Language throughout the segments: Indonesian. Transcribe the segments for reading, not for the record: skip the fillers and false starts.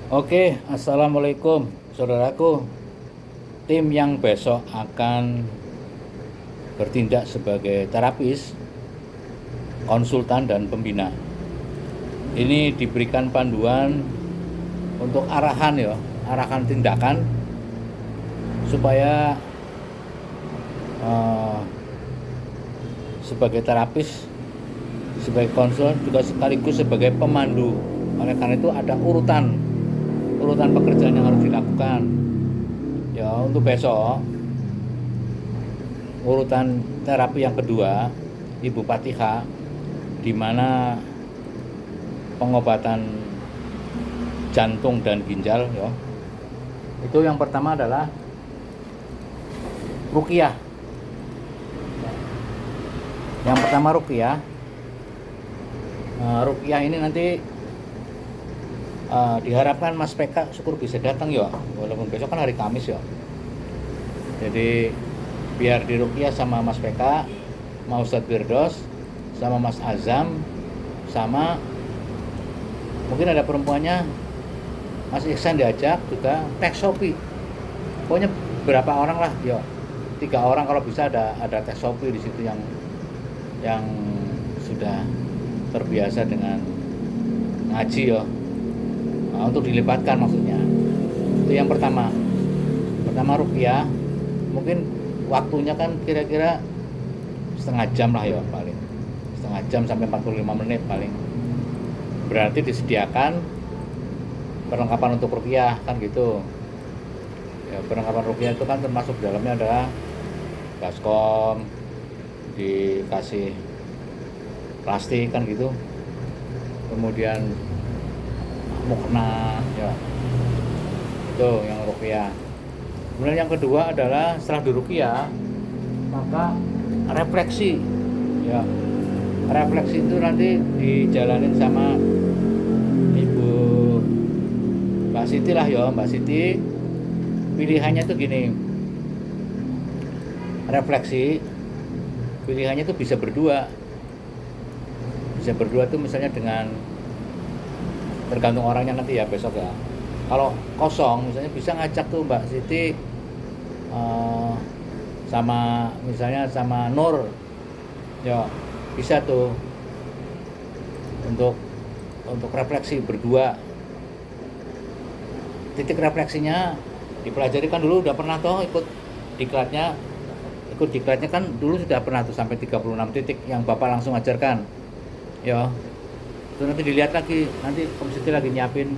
Oke, assalamualaikum saudaraku. Tim yang besok akan bertindak sebagai terapis, konsultan, dan pembina. Ini diberikan panduan untuk arahan ya, arahan tindakan supaya eh, sebagai terapis, sebagai konsultan juga sekaligus sebagai pemandu. Oleh karena itu ada urutan pekerjaan yang harus dilakukan. Ya, untuk besok urutan terapi yang kedua Ibu Patiha, di mana pengobatan jantung dan ginjal ya. Itu yang pertama adalah ruqyah. Yang pertama ruqyah. Ruqyah ini nanti diharapkan Mas PK syukur bisa datang ya, walaupun besok kan hari Kamis ya. Jadi biar diruqyah sama Mas PK, sama Ustadz Firdos, sama Mas Azam, sama mungkin ada perempuannya Mas Iksan diajak juga, Teh Sopi. Pokoknya berapa orang lah ya, 3 orang kalau bisa ada Teh Sopi di situ yang sudah terbiasa dengan ngaji ya. Nah, untuk dilibatkan maksudnya. Itu yang pertama ruqyah. Mungkin waktunya kan kira-kira setengah jam lah ya, paling setengah jam sampai 45 menit paling. Berarti disediakan perlengkapan untuk ruqyah kan gitu ya. Perlengkapan ruqyah itu kan termasuk dalamnya adalah baskom, dikasih plastik kan gitu, kemudian mukna ya, itu yang ruqyah. Kemudian yang kedua adalah setelah diruqyah maka refleksi ya. Refleksi itu nanti dijalanin sama Ibu Mbak Siti lah ya. Mbak Siti pilihannya tuh gini, refleksi pilihannya tuh bisa berdua tuh, misalnya dengan, tergantung orangnya nanti ya besok ya. Kalau kosong misalnya bisa ngajak tuh Mbak Siti sama misalnya sama Nur ya, bisa tuh untuk refleksi berdua. Titik refleksinya dipelajari kan dulu, udah pernah toh ikut diklatnya kan dulu, sudah pernah tuh sampai 36 titik yang Bapak langsung ajarkan ya. Itu nanti dilihat lagi, nanti Komsiti lagi nyiapin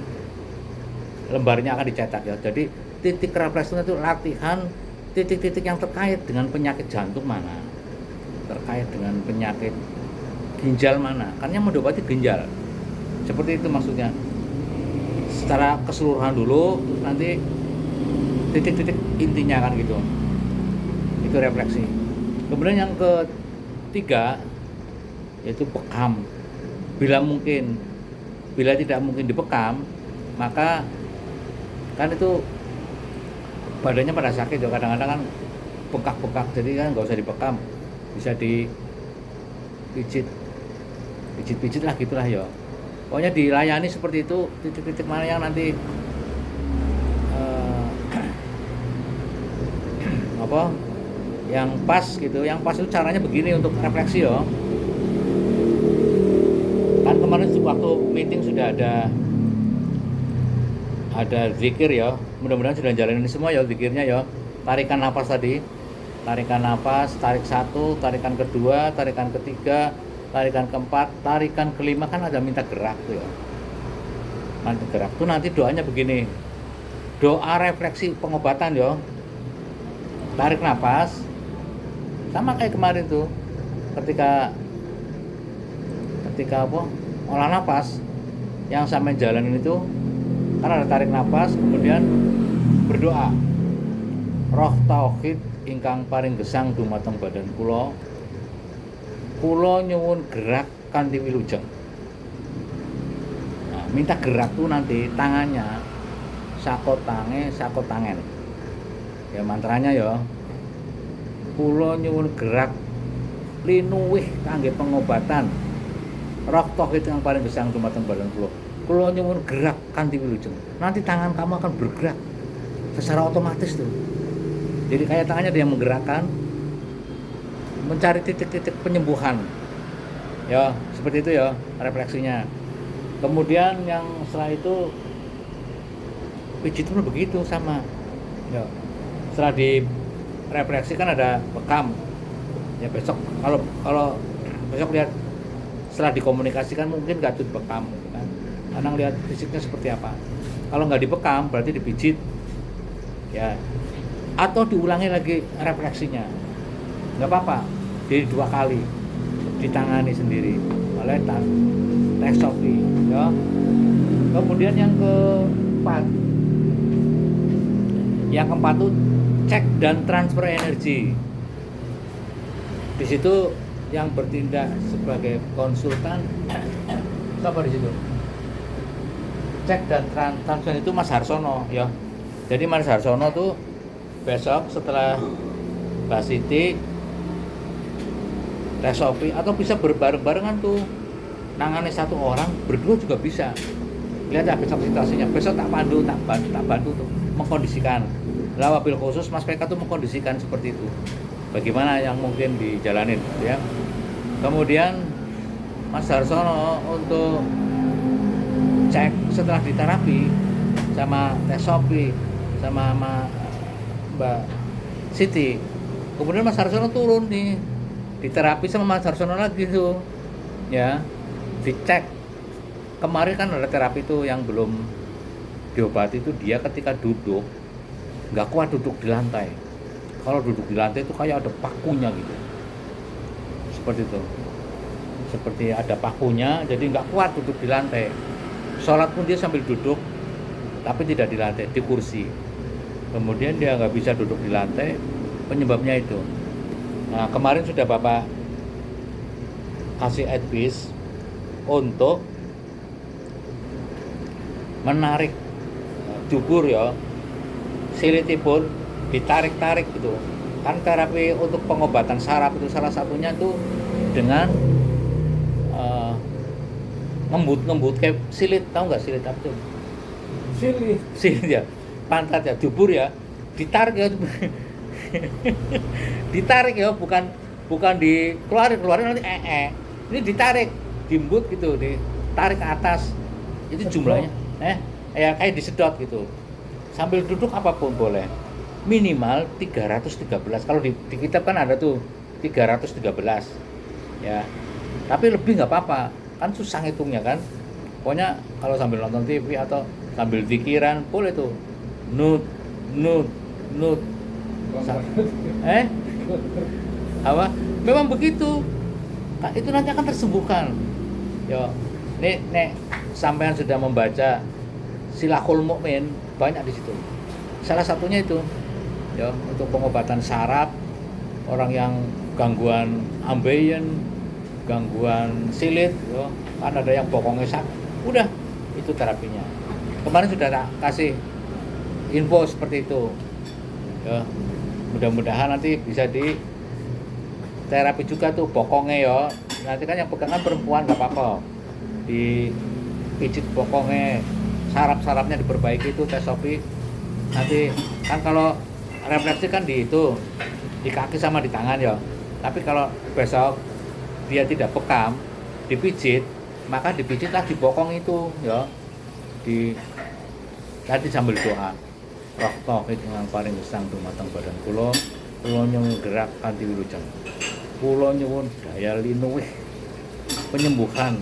lembarnya akan dicetak ya. Jadi titik refleksi itu latihan titik-titik yang terkait dengan penyakit jantung mana, terkait dengan penyakit ginjal mana, karena mau diobati ginjal. Seperti itu maksudnya. Secara keseluruhan dulu, terus nanti titik-titik intinya kan gitu. Itu refleksi. Kemudian yang ketiga yaitu bekam. Bila tidak mungkin dibekam, maka kan itu badannya pada sakit ya, kadang-kadang kan bengkak-bengkak, jadi kan nggak usah dibekam, bisa dipijit lah gitulah ya. Pokoknya dilayani seperti itu, titik-titik mana yang nanti apa yang pas gitu. Yang pas itu caranya begini untuk refleksi ya. Kan kemarin waktu meeting sudah ada zikir ya, mudah-mudahan sudah jalanin semua ya zikirnya ya. Tarikan napas tadi, tarikan napas, tarik 1, tarikan kedua, tarikan ketiga, tarikan keempat, tarikan kelima, kan ada minta gerak tuh ya. Nanti gerak tuh nanti doanya begini, doa refleksi pengobatan ya. Tarik napas sama kayak kemarin tuh, ketika apa olah napas yang sampai jalanin itu kan ada tarik napas, kemudian berdoa, roh tauhid ingkang paring gesang dumateng badan kula nyuwun gerak kanthi wilujeng. Nah, minta gerak tuh nanti tangannya sakot tangen ya, mantranya ya, kula nyuwun gerak linuwih kangge pengobatan roh tauhid yang paling gesang dumateng badan kula. Kula nyuwun gerak kanthi wilujeng. Nanti tangan kamu akan bergerak secara otomatis tuh. Jadi kayak tangannya dia yang menggerakkan, mencari titik-titik penyembuhan. Ya, seperti itu ya refleksinya. Kemudian yang setelah itu pijit pun begitu sama. Ya. Setelah direfleksi kan ada bekam. Ya besok kalau besok lihat setelah dikomunikasikan mungkin nggak tuh bekam gitu kan. Karena lihat fisiknya seperti apa. Kalau nggak dibekam berarti dipijit. Ya. Atau diulangi lagi refleksinya. Nggak apa-apa. Jadi 2 kali ditangani sendiri oleh Teh Sophie ya. Kemudian yang keempat tuh cek dan transfer energi. Di situ yang bertindak sebagai konsultan siapa di situ? Cek dan transfer itu Mas Harsono ya. Jadi Mas Harsono tuh besok setelah Mbak Siti, Teh Sophie, atau bisa berbareng-barengan tuh nangani satu orang, berdua juga bisa. Lihat ya besok situasinya. Besok tak bantu tuh mengkondisikan. Lah wabil khusus Mas PK tuh mengkondisikan seperti itu. Bagaimana yang mungkin dijalanin ya. Kemudian Mas Harsono untuk cek setelah diterapi sama Teh Sophie sama Mbak Siti. Kemudian Mas Harsono turun nih, diterapi sama Mas Harsono lagi tuh ya, dicek. Kemarin kan ada terapi tuh yang belum diobati itu, dia ketika duduk nggak kuat duduk di lantai. Kalau duduk di lantai itu kayak ada pakunya gitu, seperti itu, seperti ada pakunya, jadi nggak kuat duduk di lantai. Sholat pun dia sambil duduk tapi tidak di lantai, di kursi. Kemudian dia nggak bisa duduk di lantai, penyebabnya itu. Nah kemarin sudah Bapak kasih advice untuk menarik jubur ya, silitipun ditarik-tarik gitu. Kan terapi untuk pengobatan saraf itu salah satunya tuh dengan ngembut kayak silit, tahu nggak silit apa tuh? Silit ya, pantat ya, jubur ya, ditarik ya. Ditarik ya, bukan dikeluarin nanti ini ditarik, diembut gitu, ditarik ke atas. Itu jumlahnya ya kayak disedot gitu. Sambil duduk apapun boleh. Minimal 313. Kalau di kitab kan ada tuh 313 ya. Tapi lebih nggak apa-apa, kan susah ngitungnya kan. Pokoknya kalau sambil nonton TV atau sambil pikiran boleh tuh nut apa memang begitu. Nah, itu nanti akan tersembuhkan. Yo, nek sampean sudah membaca Silahul Mukmin, banyak di situ. Salah satunya itu, ya, untuk pengobatan saraf, orang yang gangguan ambeien, gangguan silit, ya, kan ada yang bokongnya sak, udah itu terapinya. Kemarin sudah tak kasih info seperti itu. Ya, mudah-mudahan nanti bisa di terapi juga tuh bokongnya ya. Nanti kan yang pegangan perempuan nggak apa-apa, dipijit bokongnya, saraf-sarafnya diperbaiki itu Teh Sophie. Nanti kan kalau refleksi kan di itu di kaki sama di tangan ya. Tapi kalau besok dia tidak bekam, dipijit, maka dipijitlah di bokong itu ya. Tadi sambil doa. Roh tauhid ingkang paring gesang dumateng badan kula nyuwun gerak kanthi wilujeng. Kula nyuwun daya linuwih penyembuhan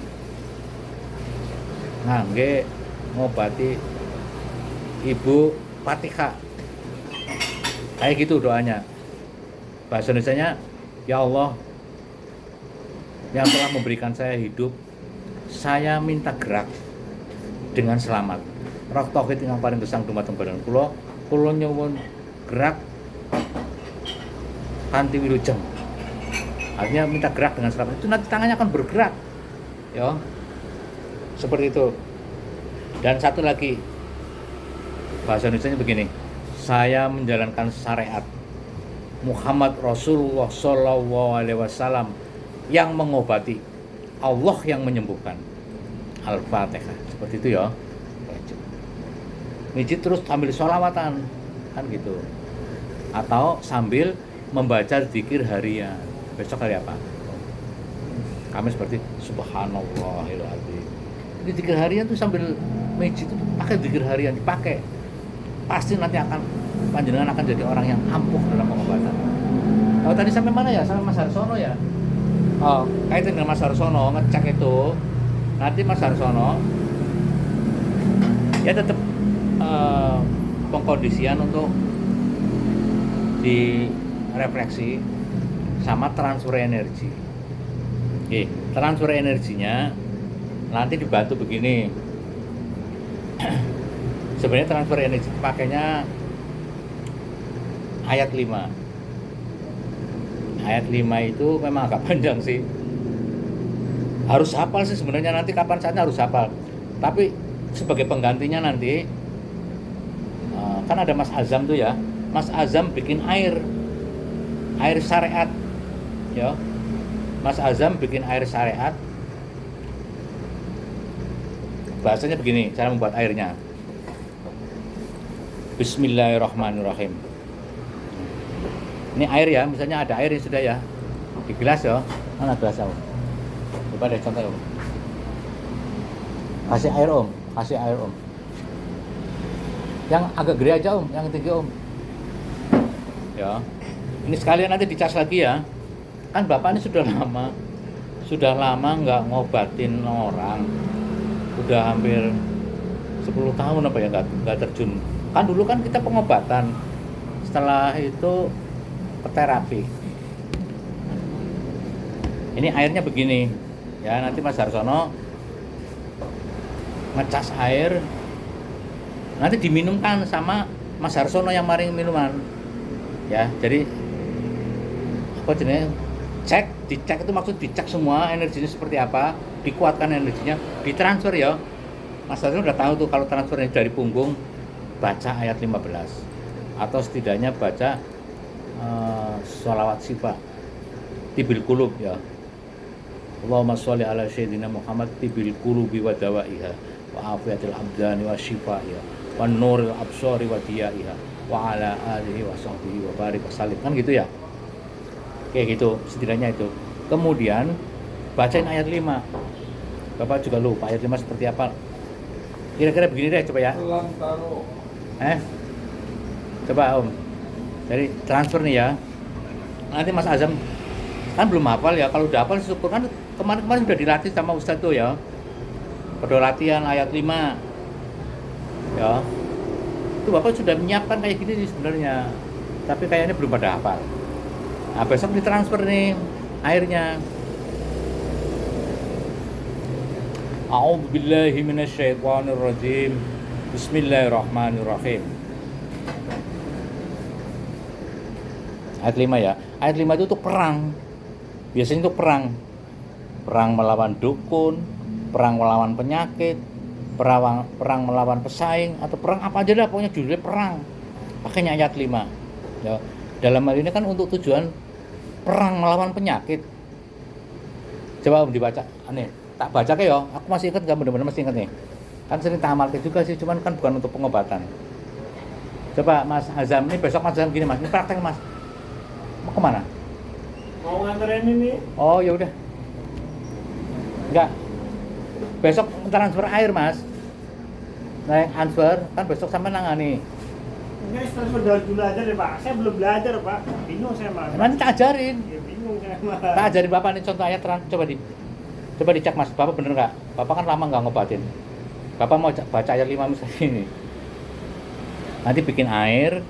ngangge ngobati Ibu Fatihah. Kayak gitu doanya. Bahasa Indonesianya, ya Allah yang telah memberikan saya hidup, saya minta gerak dengan selamat. Roh tauhid ingkang paring gesang dumateng badan kula nyuwun gerak kanthi wilujeng. Artinya minta gerak dengan selamat. Itu nanti tangannya akan bergerak. Ya. Seperti itu. Dan satu lagi, bahasa Indonesianya begini, saya menjalankan syariat Muhammad Rasulullah SAW yang mengobati, Allah yang menyembuhkan. Al-Fatihah. Seperti itu ya. Mijit terus sambil sholawatan kan gitu. Atau sambil membaca zikir harian. Besok hari apa? Kami seperti subhanallahil azim. Ini zikir harian tuh sambil mijit itu pakai zikir harian, dipakai. Pasti nanti akan panjenengan akan jadi orang yang ampuh dalam pengobatan. Oh, tadi sampai mana ya? Sampai Mas Harsono ya? Oh, kaitan dengan Mas Harsono ngecek itu. Nanti Mas Harsono ya tetap pengkondisian untuk direfleksi sama transfer energi. Oke, transfer energinya nanti dibantu begini. Sebenarnya transfer energi pakainya ayat 5. Ayat 5 itu memang agak panjang sih. Harus hafal sih sebenarnya, nanti kapan saatnya harus hafal. Tapi sebagai penggantinya nanti kan ada Mas Azam tuh ya. Mas Azam bikin air syariat ya. Mas Azam bikin air syariat. Bahasanya begini, cara membuat airnya. Bismillahirrahmanirrahim. Ini air ya, misalnya ada air yang sudah ya di gelas ya. Mana gelas Om? Coba deh contoh Om. Kasih air Om, kasih air Om. Yang agak gede aja Om, yang tinggi Om. Ya. Ini sekalian nanti dicas lagi ya. Kan Bapak ini sudah lama nggak ngobatin orang. Udah hampir 10 tahun apa ya nggak terjun. Kan dulu kan kita pengobatan. Setelah itu ke terapi. Ini airnya begini. Ya, nanti Mas Harsono ngecas air. Nanti diminumkan sama Mas Harsono yang maring minuman. Ya, jadi apa jenis dicek itu maksud dicek semua energinya seperti apa, dikuatkan energinya, ditransfer ya. Mas Harsono udah tahu tuh kalau transfernya dari punggung baca ayat 15 atau setidaknya baca sholawat syifa tibil qulub ya. Allahumma sholli ala sayyidina Muhammad tibil qulubi wa dawaiha wa afiyatil abdani wa shifaiha wa nuril absari wa diyaiha wa ala alihi wa sahbihi wa barik wa salim, kan gitu ya. Kayak gitu setidaknya itu. Kemudian bacain ayat 5. Bapak juga lupa ayat 5 seperti apa. Kira-kira begini deh coba ya. Coba Om. Jadi transfer nih ya. Nanti Mas Azam kan belum hafal ya. Kalau udah hafal syukur, kan kemarin udah dilatih sama Ustadz tuh ya. Pada latihan ayat 5. Ya. Itu Bapak sudah menyiapkan kayak gini sebenarnya. Tapi kayaknya belum pada hafal. Nah, besok ditransfer nih airnya. A'udzubillahi minasyaitonirrajim. Bismillahirrahmanirrahim. Ayat 5 ya. Ayat 5 itu untuk perang. Biasanya itu perang. Perang melawan dukun, perang melawan penyakit, perang melawan pesaing, atau perang apa aja lah, pokoknya judulnya perang. Pakainya ayat 5. Ya. Dalam hal ini kan untuk tujuan perang melawan penyakit. Coba Om dibaca. Aneh, tak baca kayak ya. Aku masih ingat, enggak, benar-benar masih ingat nih. Kan sering tak amalkan juga sih, cuman kan bukan untuk pengobatan. Coba Mas Azam, ini besok Mas Azam gini Mas, ini praktek Mas. Mau kemana? Mau nganterin ini. Oh ya udah. Enggak. Besok transfer air Mas. Nah yang transfer kan besok sampai nangani. Enggak, transfer dulu aja deh Pak. Saya belum belajar Pak. Bingung saya Mas. Nanti tak ajarin. Ya bingung saya Mas. Tak ajarin Bapak nih contoh ayat coba dicek Mas. Bapak bener nggak? Bapak kan lama nggak ngobatin. Bapak mau baca ayat 5 misalnya ini. Nanti bikin air,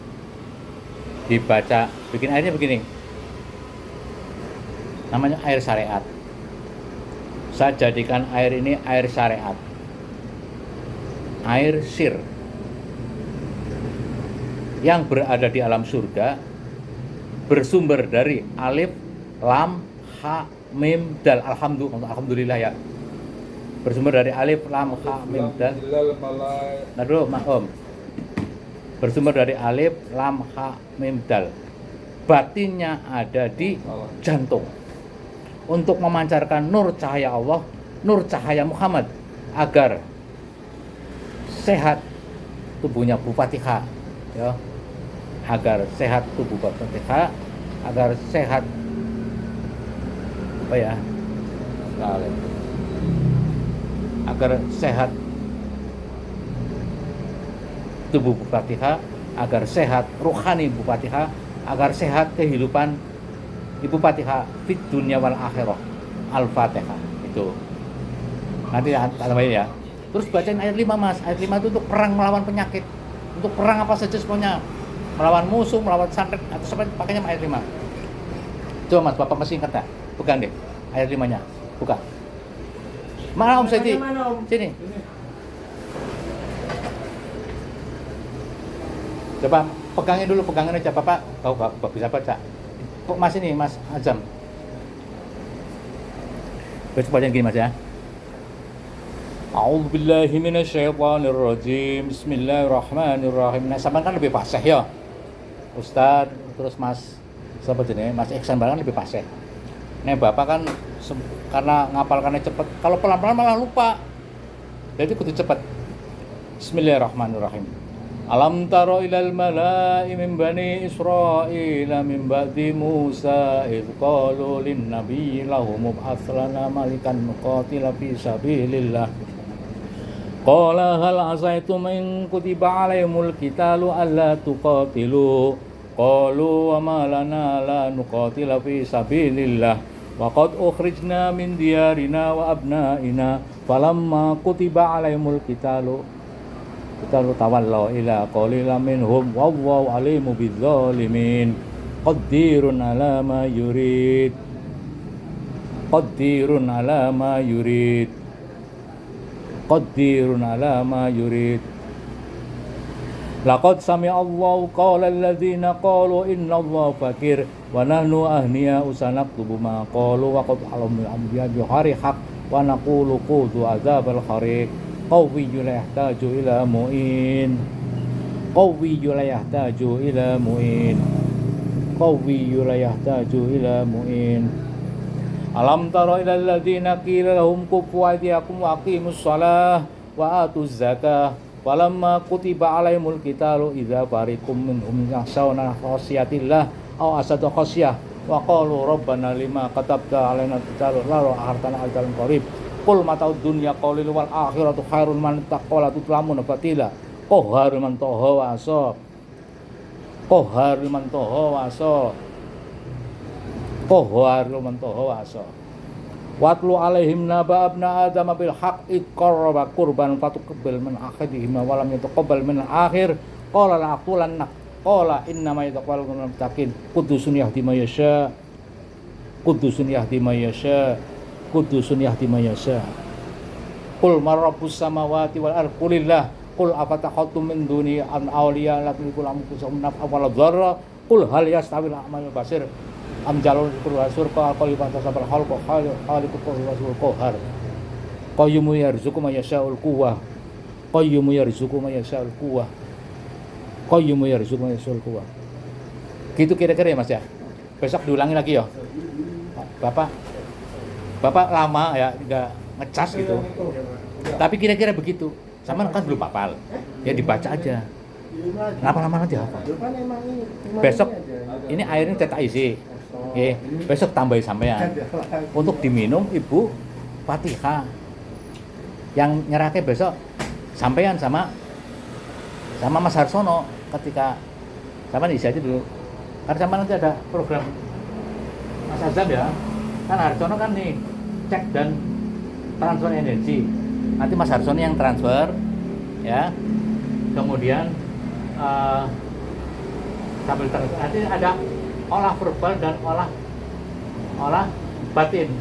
dibaca, bikin airnya begini. Namanya air syariat. Saya jadikan air ini air syariat. Air sir. Yang berada di alam surga, bersumber dari alif, lam, ha, mim, dal. Alhamdulillah ya. Bersumber dari alif, lam, ha, mim, dal. Nah dulu Om. Bersumber dari alif, lam, ha, mim, dal. Batinnya ada di jantung. Untuk memancarkan nur cahaya Allah, nur cahaya Muhammad agar sehat tubuhnya Bupati H, ya, agar sehat tubuh Bupati H, agar sehat apa ya, agar sehat tubuh Bupati H, agar sehat rohani Bupati H, agar sehat kehidupan Ibu Bupati H fit dunia wal akhirah. Al-Fatihah itu. Nanti tambahin ya. Terus bacain ayat 5 Mas. Ayat 5 itu untuk perang melawan penyakit. Untuk perang apa saja semuanya. Melawan musuh, melawan santet atau seperti pakainya ayat 5. Coba Mas, Bapak masih ingat tak? Pegang deh ayat 5-nya. Buka. Mana Om Seti? Sini. Coba pegangin dulu, pegangin aja Bapak. Kau bisa baca. Mas ini, Mas Azam. Baca bacaan gini Mas ya. A'udzubillahi minasyaitonirrajim. Bismillahirrahmanirrahim. Nah, sampean kan lebih fasih ya. Ustadz, terus Mas siapa jenis? Mas Iksan barang lebih fasih. Nih Bapak kan karena ngapalkannya cepet. Kalau pelan-pelan malah lupa. Jadi kudu cepet. Bismillahirrahmanirrahim. Alam taro ilal mala'i min bani Israila min ba'di Musa idh qalu lin nabiyyi lahum ib'ats lana malikan nuqatila fi sabilillah. Qala hal asaitum in kutiba alaihimul qitalu alla tuqatilu. Qalu wa ma lana la nuqatila fi sabilillah wa qad ukhrijna min diyarina wa abnaina falamma kutiba alaihimul qitalu tawallaw ila qalilan minhum wallahu alimu bidzalimin. Qadirun ala ma yurid. Qadirun ala ma yurid. Qadirun ala ma yurid. Laqad sami'a Allahu qawla alladhina qalu inna Allaha fakir wa nahnu ahniya usanaktubu ma qalu wa qad alamul anbiya bi harihaq wa naqulu qudu azabal khariq. Qawwiyyu la yahtaju ila mu'in. Qawwiyyu la yahtaju ila mu'in. Qawwiyyu la yahtaju ila mu'in. Alam tara ila alladhina qila lahum kuffu aydiyakum wa aqimus shalah wa atuz zakah falamma kutiba alaihimul qitalu idza fariqum minhum yakhshawna khasyatillah aw asadu khasyah wa qalu rabbana lima katabta alaina qitalu la hartana ajalan qarib. Qul mata'ud dunya qalil wal akhiratu khairun man taqwa tutlamun fatila. Qahharul man taha wa asa. Qahharul man taha wa asa. Qahharul man taha wa asa. Watlu alaihim naba abna adam bil haqqi qarraba qurban fatuqbil min akhidihim wa lam yataqabbal min akhir qala la aqulanna qala inna ma yataqabbal minal muttaqin qudusun yahdi may yasha. Qudusun yahdi may yasha. Kudusun yahdi may yasha. Qul man rabbus samawati wal ardi qulillah. Qul afatakhattum min duni an awliya la tulikul amkusum naf'a wal dharra. Qul hal yastawil a'ma wal basir am jalul kullu surqa qalibatan tasabal khalqa khaliqu qayyul qahhar. Qayyumu yarzuqu may yasha'ul quwwah. Qayyumu yarzuqu may yasha'ul quwwah. Qayyumu yarzuqu may yasha'ul quwwah. Gitu kira-kira ya Mas ya. Besok diulangi lagi ya. Bapak lama ya nggak ngecas gitu, tapi kira-kira begitu. Sama kan belum hafal, ya dibaca aja. Lama-lama nanti hafal. Besok ini airnya cetak isi, besok tambahin sampean untuk diminum Ibu Fatihah. Yang nyerahke besok sampean sama Mas Harsono ketika sampean isi aja dulu. Karena sampean nanti ada program Mas Azam ya. Kan Harsono kan nih cek dan transfer energi. Nanti Mas Harsono yang transfer ya. Kemudian sambil transfer nanti ada olah verbal dan olah batin.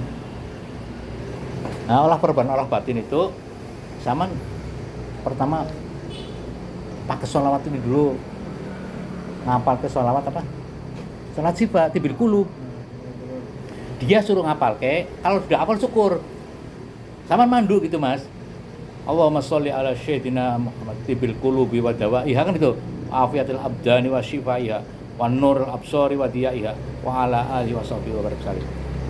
Nah, olah verbal, olah batin itu sama pertama pakai sholawat ini dulu. Ngapal ke sholawat apa? Sholat sifat tibil kulub. Dia suruh ngapal kalau sudah hafal syukur. Sama mandu gitu Mas. Allahumma sholli ala sayyidina Muhammad tibil qulubi wa dawaiha kan itu. Afiatil abdani wa shifaiha wa nurul absari wa diyaiha wa ala alihi wa sahbihi wa barik salih.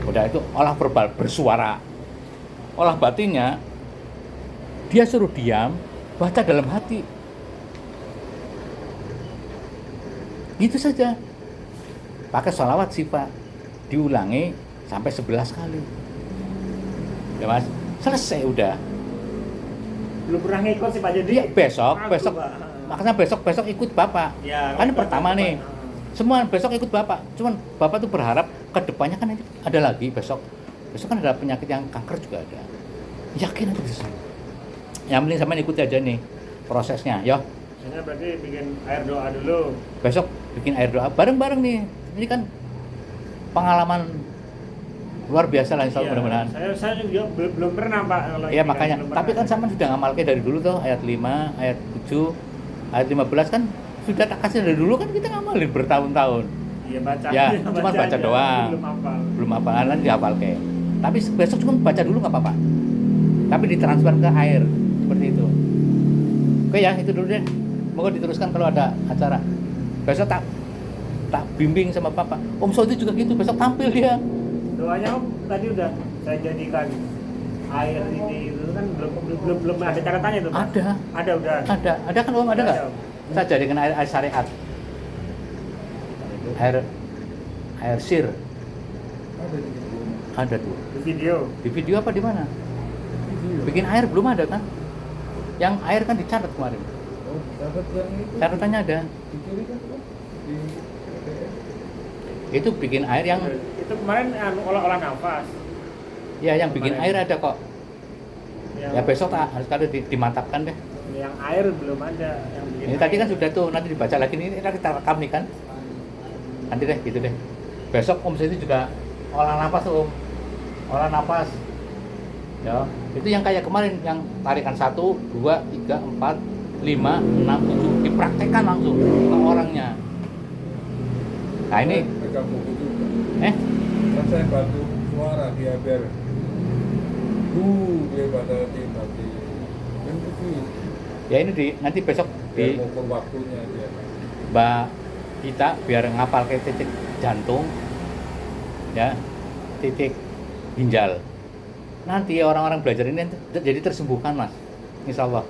Udah itu olah verbal bersuara. Olah batinnya Dia suruh diam, baca dalam hati. Itu saja. Pakai sholawat sih Pak, diulangi sampai 11 kali. Ya Mas, selesai udah. Belum pernah ngikut sih Pak, jadi Dia besok, aku, Pak. makanya besok ikut Bapak. Ya, Kan kalau pertama Bapak, nih, semua besok ikut Bapak. Cuman Bapak tuh berharap ke depannya kan ini ada lagi besok. Besok kan ada penyakit yang kanker juga ada. Yakin aja bisa. Yang penting sama ikuti aja nih prosesnya, yo. Misalnya berarti bikin air doa dulu. Besok bikin air doa bareng-bareng nih. Ini kan pengalaman luar biasa lah, insya Allah, Iya, mudah-mudahan. Saya juga belum pernah Pak. Kalau Iya ini makanya, belum tapi pernah. kan sama sudah ngamalke dari dulu tuh ayat 5, ayat 7, ayat 15 kan sudah tak kasih dari dulu kan kita ngamalin bertahun-tahun. Iya baca. Ya, cuma baca aja, doang. Belum hafal. Belum hafalan dihafalke. Tapi besok cuma baca dulu nggak apa-apa. Tapi ditransfer ke air seperti itu. Oke ya, itu dulu deh. Moga diteruskan kalau ada acara. Besok tak bimbing sama Papa. Om Sodi juga gitu, besok tampil dia. Doanya Om tadi udah saya jadikan air ini itu kan belum ada catatannya tuh Pak. Ada udah. Ada kan Om, ada nggak? Om. Saya jadikan air syariat. Air sir. Ada tuh. Di video. Di video apa di mana? Bikin air belum ada kan? Yang air kan dicatat kemarin. Oh, dapat yang itu. Catatannya ada. Di kiri kan, Pak? Di PDF. Itu bikin air yang Itu kemarin olah nafas. ya yang bikin Kemarin. air ada kok. Yang, Ya besok harus kali dimantapkan deh. Yang air belum ada. Yang bikin Ini tadi air. kan sudah tuh, nanti dibaca lagi ini kita rekam nih kan. Nanti deh gitu deh. Besok Om Siti juga olah nafas tuh Om. Olah nafas. Ya, itu yang kayak kemarin yang tarikan 1, 2, 3, 4, 5, 6, 7 dipraktekkan langsung ke orangnya. Nah ini Pegang buku juga. Kan saya bantu suara dia biar dia pada mati. Kan begitu. ya ini nanti besok Biar di mengukur waktunya dia. Mbak kita biar ngapal ke titik jantung, ya, titik ginjal. Nanti orang-orang belajar ini jadi tersembuhkan Mas, insya Allah.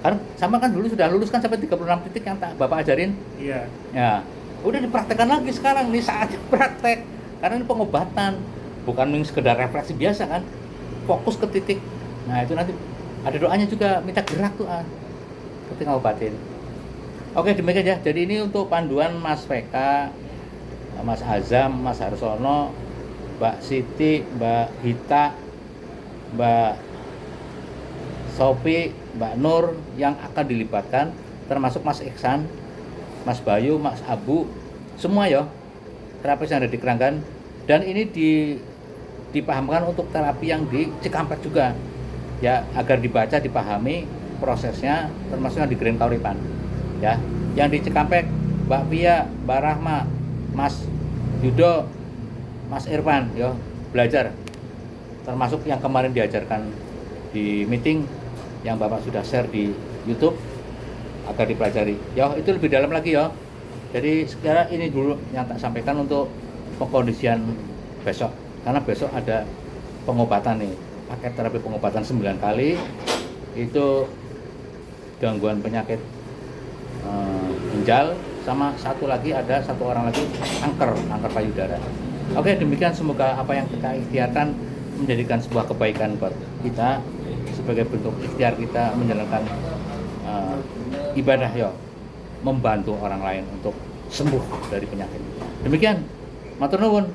Karena sama kan dulu sudah lulus kan sampai 36 titik yang Bapak ajarin. Iya. Ya, udah dipraktekkan lagi sekarang nih saatnya praktek. Karena ini pengobatan, bukan sekedar refleksi biasa kan. Fokus ke titik. Nah itu nanti ada doanya juga, minta gerak tuh ketika ngobatin. Oke demikian ya. Jadi ini untuk panduan Mas PK, Mas Azam, Mas Harsono, Mbak Siti, Mbak Gita, Mbak Sophie, Mbak Nur yang akan dilibatkan, termasuk Mas Iksan, Mas Bayu, Mas Abu, semua ya terapis yang ada di Keranggan. Dan ini dipahamkan untuk terapi yang di Cikampek juga ya, agar dibaca, dipahami prosesnya, termasuk yang di Green Kauripan ya. Yang di Cikampek Mbak Pia, Mbak Rahma, Mas Yudo, Mas Irfan ya belajar, termasuk yang kemarin diajarkan di meeting yang Bapak sudah share di YouTube agar dipelajari. Ya, itu lebih dalam lagi ya. Jadi sekarang ini dulu yang tak sampaikan untuk pengkondisian besok. Karena besok ada pengobatan nih, paket terapi pengobatan 9 kali. Itu gangguan penyakit ginjal, sama satu orang lagi kanker payudara. Oke, demikian semoga apa yang kita ikhtiarkan menjadikan sebuah kebaikan buat kita sebagai bentuk ikhtiar kita menjalankan ibadah ya, membantu orang lain untuk sembuh dari penyakit. Demikian, matur nuwun.